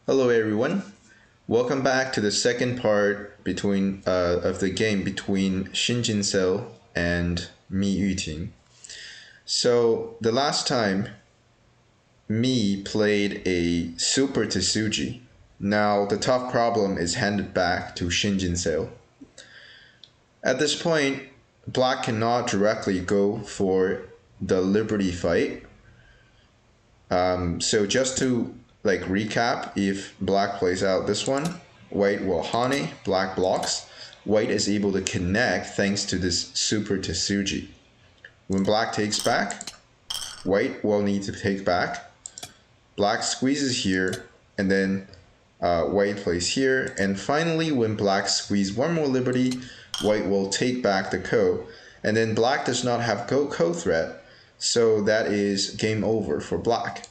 Hello everyone. Welcome back to the second part of the game between Xin Jinsel and Mi Yuting. So the last time Mi played a Super Tsuji. Now the tough problem is handed back to Xin Jinsel. At this point, Black cannot directly go for the Liberty fight. So just to recap, if Black plays out this one, White will Hane, Black blocks. White is able to connect thanks to this Super Tsuji. When Black takes back, White will need to take back. Black squeezes here, and then White plays here. And finally, when Black squeezes one more Liberty, White will take back the Ko. And then Black does not have Ko threat, so that is game over for Black.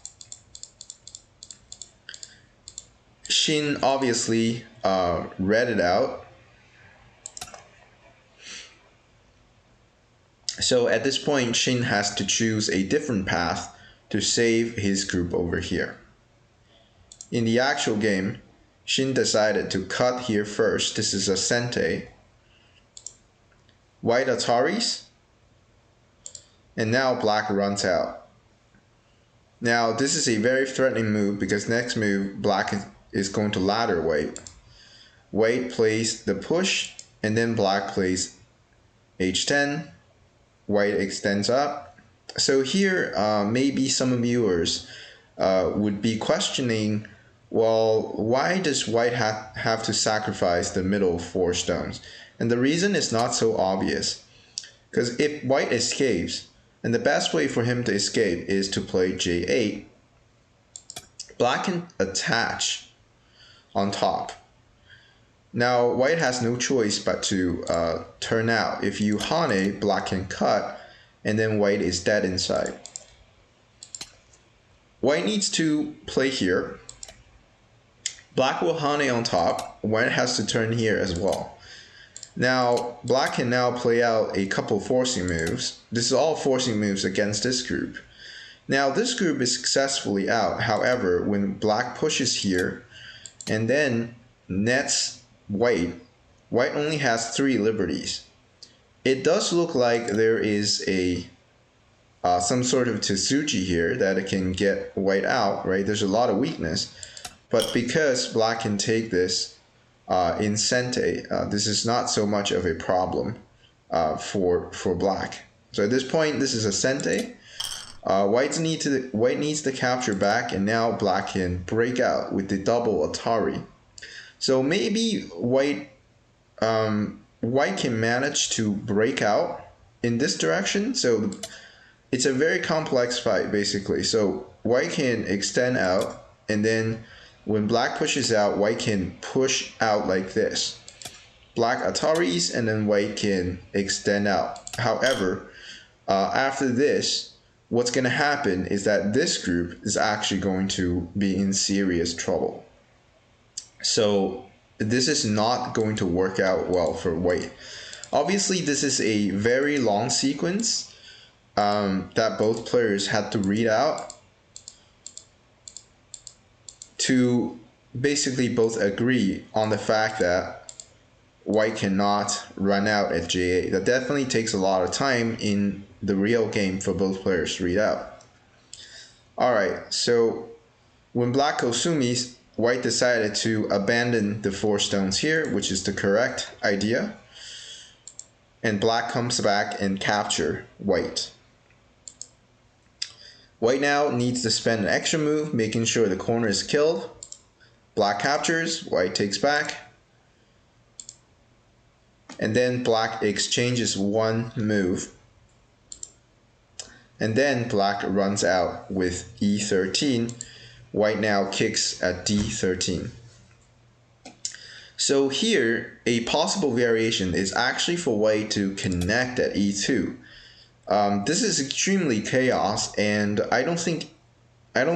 Xin obviously read it out. So at this point, Xin has to choose a different path to save his group over here. In the actual game, Xin decided to cut here first. This is a Sente. White Ataris. And now Black runs out. Now this is a very threatening move because next move Black is going to ladder White. White plays the push and then Black plays H10. White extends up. So here maybe some viewers would be questioning, well, why does White have to sacrifice the middle 4 stones? And the reason is not so obvious. Because if White escapes, and the best way for him to escape is to play J8, Black can attach on top. Now White has no choice but to turn out. If you Hane, Black can cut, and then White is dead inside. White needs to play here. Black will Hane on top. White has to turn here as well. Now Black can now play out a couple forcing moves. This is all forcing moves against this group. Now this group is successfully out. However, when Black pushes here and then nets White, White only has 3 liberties. It does look like there is a some sort of Tsuji here that it can get White out, right? There's a lot of weakness, but because Black can take this in Sente, this is not so much of a problem for Black. So at this point, this is a Sente. White needs to capture back, and now Black can break out with the double Atari. So maybe White can manage to break out in this direction. So it's a very complex fight basically. So White can extend out, and then when Black pushes out, White can push out like this. Black Ataris, and then White can extend out. However, after this, what's going to happen is that this group is actually going to be in serious trouble. So this is not going to work out well for White. Obviously, this is a very long sequence that both players had to read out to basically both agree on the fact that White cannot run out at J8. That definitely takes a lot of time in the real game for both players to read out. Alright, so when Black Kosumis, White decided to abandon the 4 stones here, which is the correct idea. And Black comes back and capture White. White now needs to spend an extra move, making sure the corner is killed. Black captures, White takes back. And then Black exchanges 1 move. And then Black runs out with E13. White now kicks at D13. So here, a possible variation is actually for White to connect at E2. This is extremely chaos, and I think none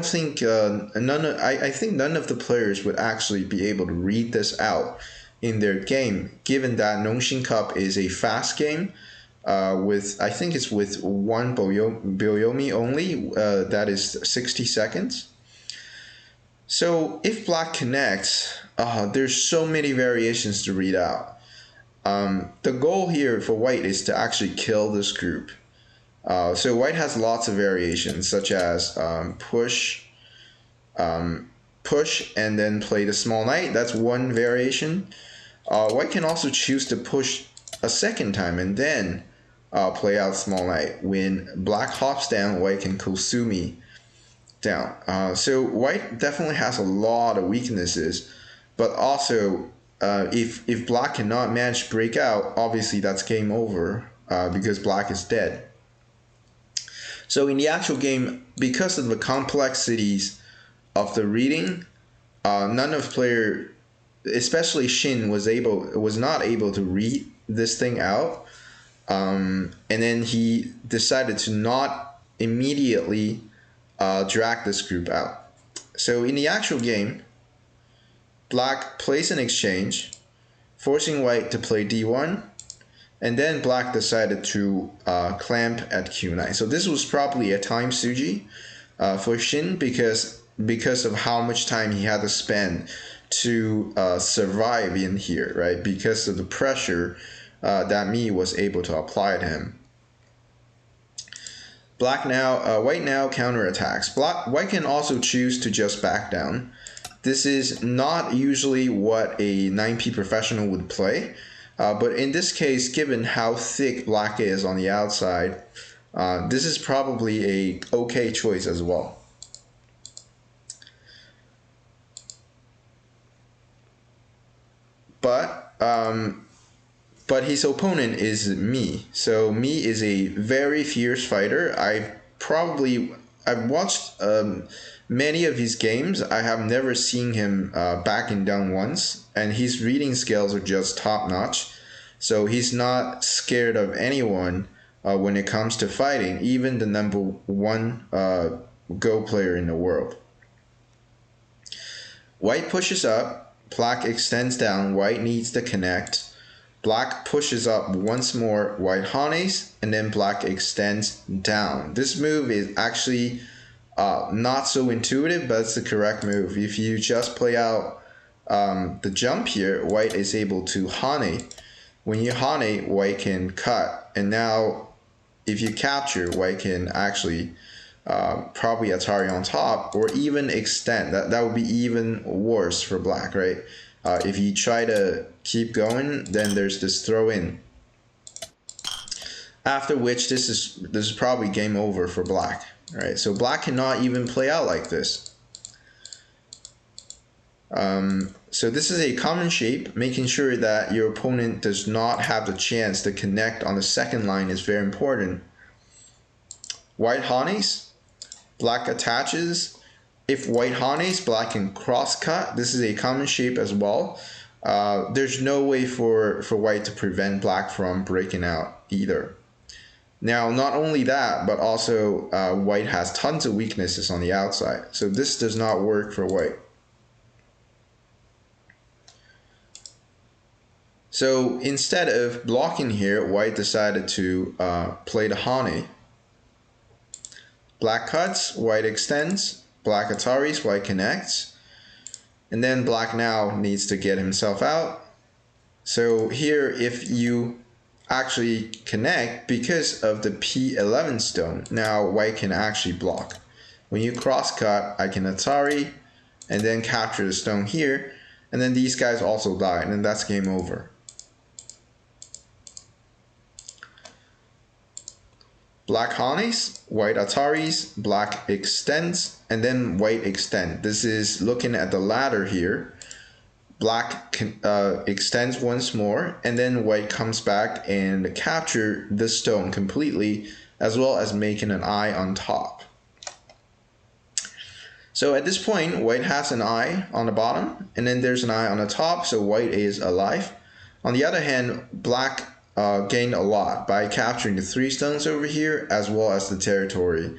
of the players would actually be able to read this out in their game, given that Nongxin Cup is a fast game. I think it's with 1 Byoyomi only, that is 60 seconds. So if black connects, there's so many variations to read out. The goal here for white is to actually kill this group. So white has lots of variations, such as push and then play the small knight. That's one variation. White can also choose to push a second time and then play out small knight. When black hops down, white can kusumi down. So white definitely has a lot of weaknesses, but also if black cannot manage to break out, obviously that's game over because black is dead. So in the actual game, because of the complexities of the reading, none of player, especially Shin, was not able to read this thing out, and then he decided to not immediately drag this group out. So in the actual game, black plays an exchange, forcing white to play d1, and then black decided to clamp at q9. So this was probably a time suji for Shin because of how much time he had to spend to survive in here, right? Because of the pressure that Mi was able to apply to him. White now counterattacks. White can also choose to just back down. This is not usually what a 9p professional would play, but in this case, given how thick black is on the outside, this is probably a okay choice as well. But his opponent is Mi. So Mi is a very fierce fighter. I've watched many of his games. I have never seen him backing down once, and his reading skills are just top notch. So he's not scared of anyone when it comes to fighting, even the #1 Go player in the world. White pushes up, black extends down, white needs to connect. Black pushes up once more, white hanes, and then black extends down. This move is actually not so intuitive, but it's the correct move. If you just play out the jump here, white is able to hane. When you hane, white can cut. And now, if you capture, white can actually probably Atari on top, or even extend. That would be even worse for black, right? If you try to keep going, then there's this throw in. After which this is probably game over for black. Right? So black cannot even play out like this. So this is a common shape. Making sure that your opponent does not have the chance to connect on the second line is very important. White hanes, black attaches. If white hanes, black can cross cut. This is a common shape as well. There's no way for white to prevent black from breaking out either. Now, not only that, but also white has tons of weaknesses on the outside. So this does not work for white. So instead of blocking here, white decided to play the hane. Black cuts, white extends. Black ataris, white connects. And then black now needs to get himself out. So here, if you actually connect, because of the P11 stone, now white can actually block. When you cross cut, I can atari and then capture the stone here, and then these guys also die, and then that's game over. Black hanes, white ataris, black extends, and then white extend. This is looking at the ladder here. Black extends once more, and then white comes back and capture the stone completely, as well as making an eye on top. So at this point, white has an eye on the bottom, and then there's an eye on the top, so white is alive. On the other hand, black gained a lot by capturing the 3 stones over here, as well as the territory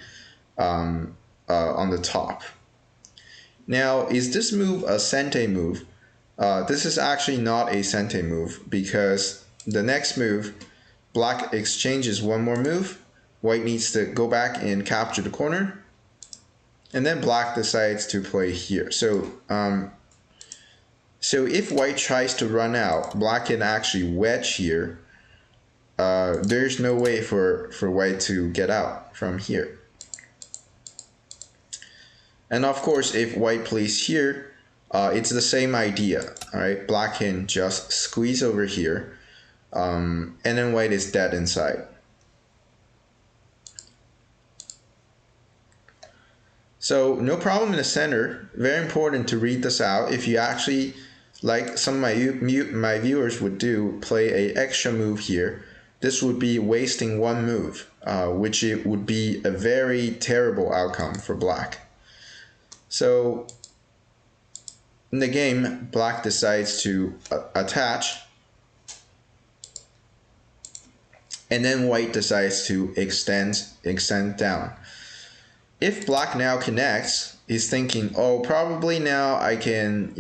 on the top. Now, is this move a sente move? This is actually not a sente move, because the next move, black exchanges one more move, white needs to go back and capture the corner, And then black decides to play here. So if white tries to run out, black can actually wedge here. There's no way for white to get out from here. And of course, if white plays here, it's the same idea. All right, black can just squeeze over here, and then white is dead inside. So no problem in the center. Very important to read this out. If you actually, like some of my viewers would do, play an extra move here, this would be wasting one move, which it would be a very terrible outcome for black. So in the game, black decides to attach, and then white decides to extend down. If black now connects, he's thinking, oh, probably now I can,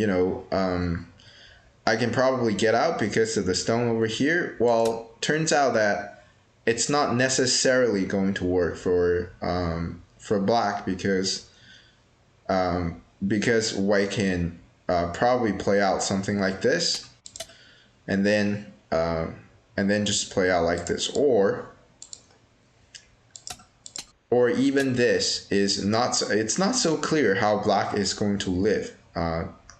I can probably get out because of the stone over here. Well, turns out that it's not necessarily going to work for black because white can probably play out something like this, and then just play out like this, or even this is not. It's not so clear how black is going to live,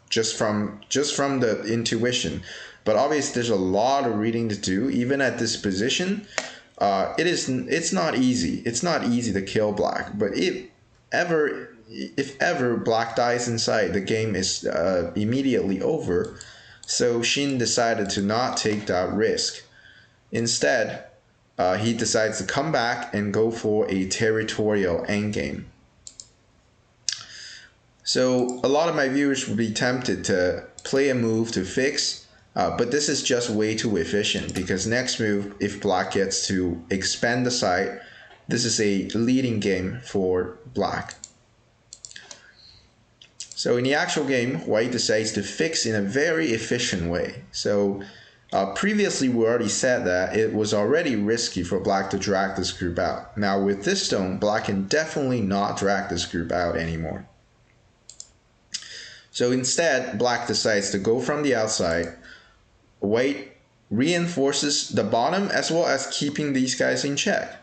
just from the intuition. But obviously, there's a lot of reading to do. Even at this position, it's not easy. It's not easy to kill black. But if ever black dies inside, the game is immediately over. So Shin decided to not take that risk. Instead, he decides to come back and go for a territorial endgame. So a lot of my viewers would be tempted to play a move to fix, but this is just way too efficient because next move, if black gets to expand the side, this is a leading game for black. So in the actual game, white decides to fix in a very efficient way. So previously, we already said that it was already risky for black to drag this group out. Now with this stone, black can definitely not drag this group out anymore. So instead, black decides to go from the outside. White reinforces the bottom as well as keeping these guys in check.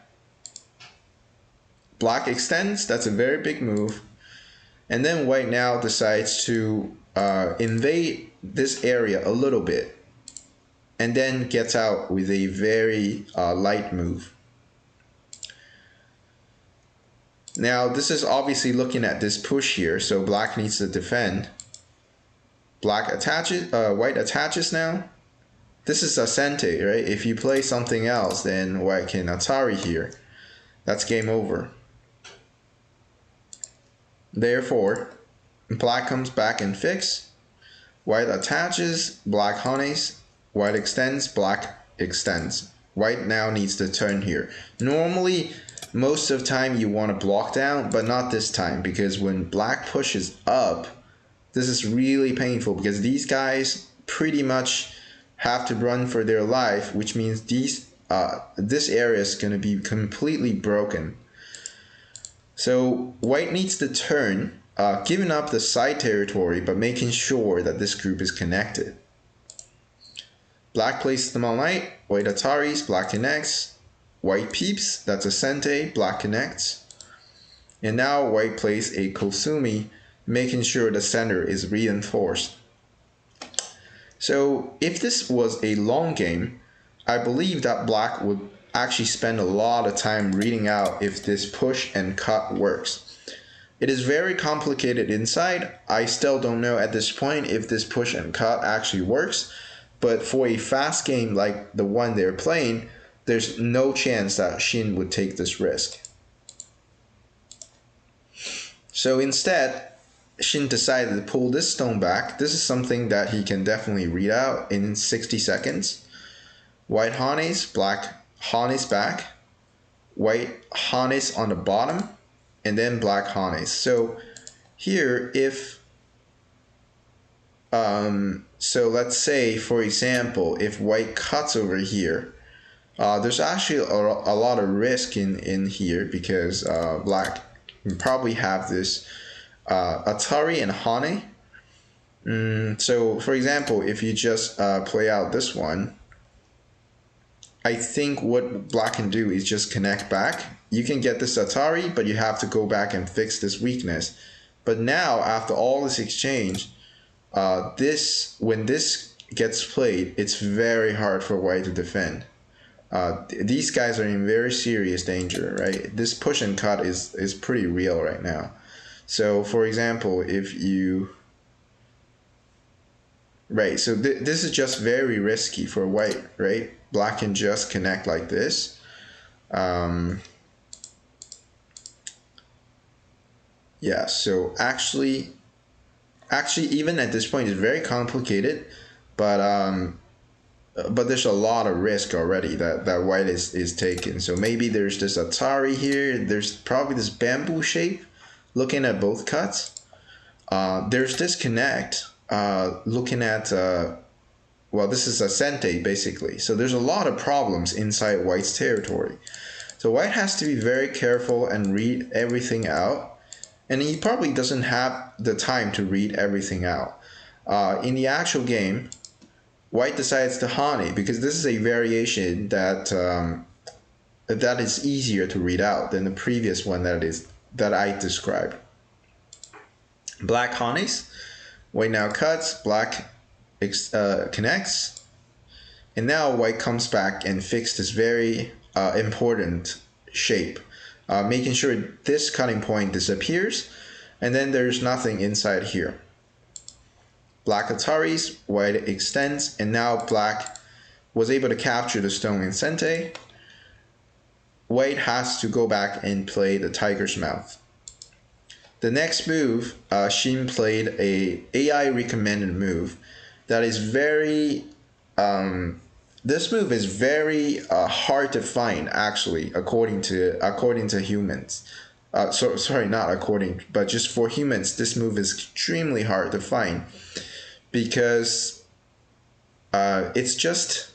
Black extends, that's a very big move. And then white now decides to invade this area a little bit, and then gets out with a very light move. Now this is obviously looking at this push here, so black needs to defend. Black attaches, white attaches now. This is a sente, right? If you play something else, then white can Atari here. That's game over. Therefore, black comes back and fix. White attaches, black honeys. White extends, black extends. White now needs to turn here. Normally, most of the time you want to block down, but not this time, because when black pushes up, this is really painful because these guys pretty much have to run for their life, which means this area is going to be completely broken. So white needs to turn, giving up the side territory, but making sure that this group is connected. Black plays the all night, white Ataris, black connects, white peeps, that's a sente, black connects. And now white plays a Kosumi, making sure the center is reinforced. So if this was a long game, I believe that black would actually spend a lot of time reading out if this push and cut works. It is very complicated inside. I still don't know at this point if this push and cut actually works. But for a fast game like the one they're playing, there's no chance that Shin would take this risk. So instead, Shin decided to pull this stone back. This is something that he can definitely read out in 60 seconds. White Hanes, black Hanes back. White Hanes on the bottom, and then black Hanes. So here, if so let's say, for example, if white cuts over here, there's actually a lot of risk in here because black you probably have this Atari and Hane. So, for example, if you just play out this one, I think what black can do is just connect back. You can get this Atari, but you have to go back and fix this weakness. But now, after all this exchange, when this gets played, it's very hard for white to defend. These guys are in very serious danger, right? This push and cut is pretty real right now. So, for example, if you... Right, so this is just very risky for white, right? Black can just connect like this. Yeah, so actually even at this point it's very complicated, but there's a lot of risk already that white is taking. So maybe there's this Atari here, there's probably this bamboo shape looking at both cuts. There's this connect looking at well, this is a sente basically. So there's a lot of problems inside white's territory. So white has to be very careful and read everything out. And he probably doesn't have the time to read everything out. In the actual game, white decides to Hane because this is a variation that is easier to read out than the previous one that I described. Black Hanes, white now cuts, black connects, and now white comes back and fixes this very important shape. Making sure this cutting point disappears, and then there's nothing inside here. Black Ataris, white extends, and now black was able to capture the stone in sente. White has to go back and play the tiger's mouth. The next move, Shin played a AI recommended move that is very this move is very hard to find, actually, according to humans. Sorry, not according, but just for humans, this move is extremely hard to find because it's just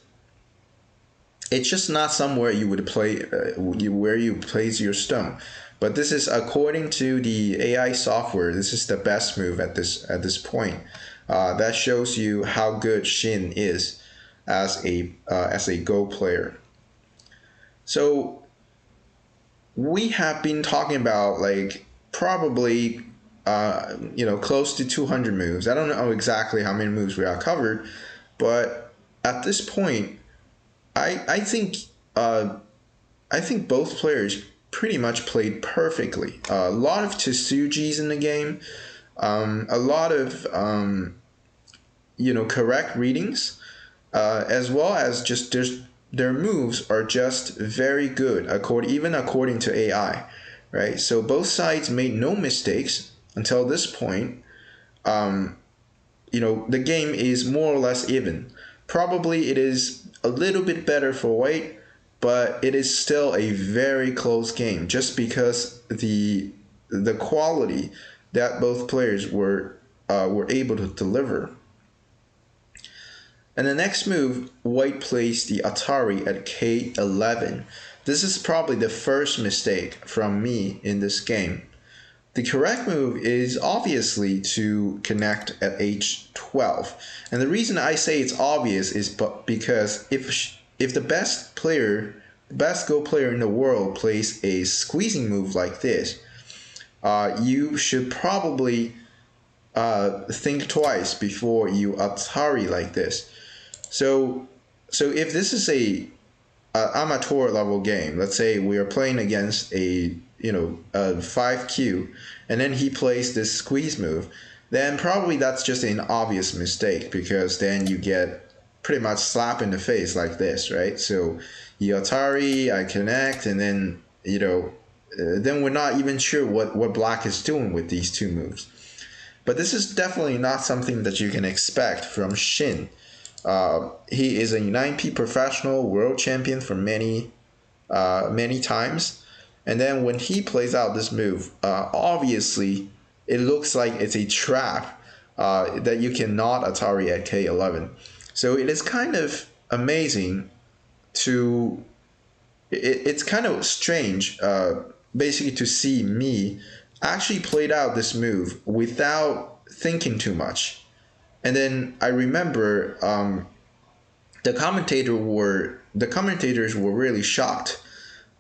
not somewhere you would play where you place your stone. But this is, according to the AI software, this is the best move at this point. That shows you how good Shin is as a Go player. So we have been talking about like probably close to 200 moves. I don't know exactly how many moves we have covered, but at this point, I think both players pretty much played perfectly. A lot of Tsujis in the game, a lot of correct readings. As well as just their moves are just very good, even according to AI, right? So both sides made no mistakes until this point. The game is more or less even. Probably it is a little bit better for white, but it is still a very close game just because the quality that both players were able to deliver. And the next move, white plays the Atari at K11. This is probably the first mistake from me in this game. The correct move is obviously to connect at H12. And the reason I say it's obvious is because if the best Go player in the world plays a squeezing move like this, you should probably think twice before you Atari like this. So if this is a amateur level game, let's say we are playing against a 5Q, and then he plays this squeeze move, then probably that's just an obvious mistake because then you get pretty much slap in the face like this, right? So you Atari, I connect, and then then we're not even sure what black is doing with these two moves. But this is definitely not something that you can expect from Shin. He is a 9P professional world champion for many times. And then when he plays out this move, obviously it looks like it's a trap that you cannot Atari at K11. So it is kind of amazing it's kind of strange basically to see me actually played out this move without thinking too much. And then I remember the commentators were really shocked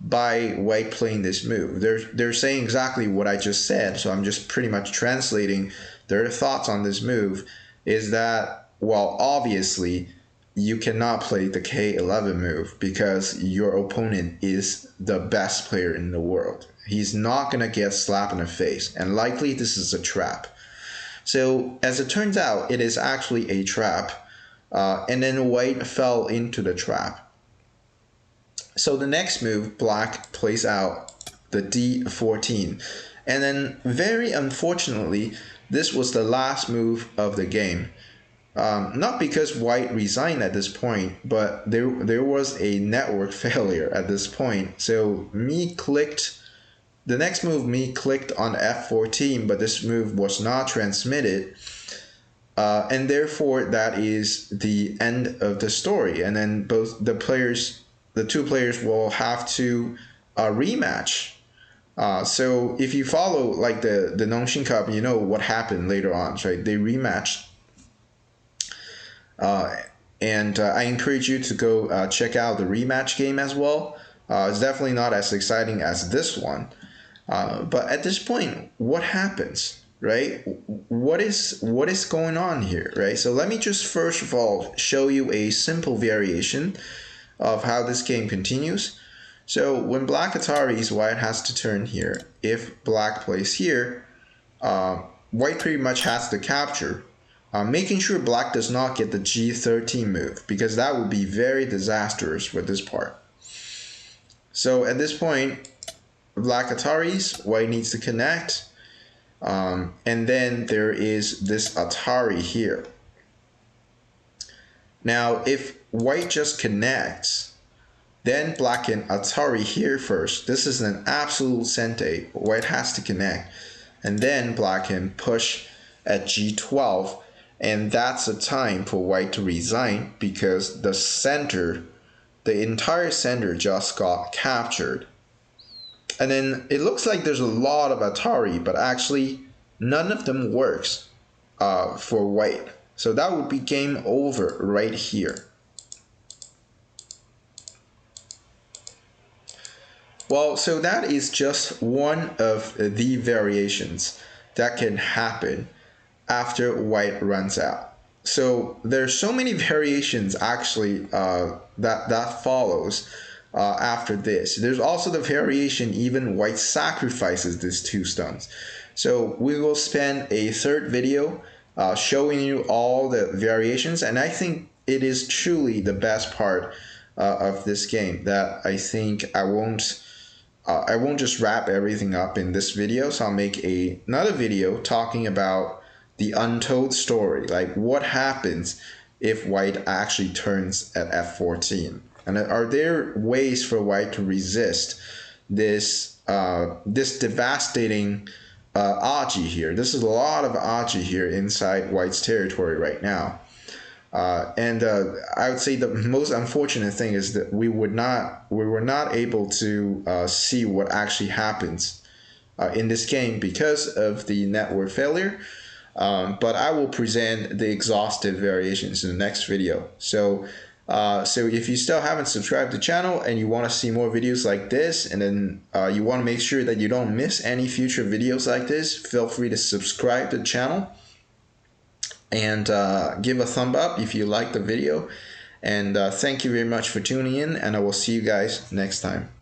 by White playing this move. They're saying exactly what I just said, so I'm just pretty much translating their thoughts on this move. Is that, well, obviously you cannot play the K11 move because your opponent is the best player in the world. He's not gonna get slapped in the face, and likely this is a trap. So as it turns out, it is actually a trap, and then White fell into the trap. So the next move, Black plays out the D14, and then very unfortunately, this was the last move of the game. Not because White resigned at this point, but there was a network failure at this point. So the next move, me clicked on F14, but this move was not transmitted. And therefore, that is the end of the story. And then the two players will have to rematch. So if you follow like the Nongshim Cup, you know what happened later on, right? They rematched. And I encourage you to go check out the rematch game as well. It's definitely not as exciting as this one. But at this point, what happens, right? What is going on here, right? So let me just first of all show you a simple variation of how this game continues. So when Black Ataris, White has to turn here. If Black plays here, White pretty much has to capture. Making sure Black does not get the G13 move, because that would be very disastrous with this part. So at this point, Black Ataris, White needs to connect, and then there is this Atari here. Now if White just connects, then Black can Atari here first. This is an absolute sente. White has to connect, and then Black can push at G12. And that's a time for White to resign, because the entire center just got captured. And then it looks like there's a lot of Atari, but actually none of them works for White. So that would be game over right here. Well, so that is just one of the variations that can happen after White runs out. So there's so many variations actually that follows after this. There's also the variation even White sacrifices these two stones. So we will spend a third video showing you all the variations, and I think it is truly the best part of this game that I think I won't just wrap everything up in this video. So I'll make another video talking about the untold story, like what happens if White actually turns at F14, and are there ways for White to resist this devastating Aji here. This is a lot of Aji here inside White's territory right now. And I would say the most unfortunate thing is that we were not able to see what actually happens in this game because of the network failure. But I will present the exhaustive variations in the next video. So if you still haven't subscribed to the channel and you want to see more videos like this, and then you want to make sure that you don't miss any future videos like this, feel free to subscribe to the channel and give a thumb up if you like the video. And thank you very much for tuning in, and I will see you guys next time.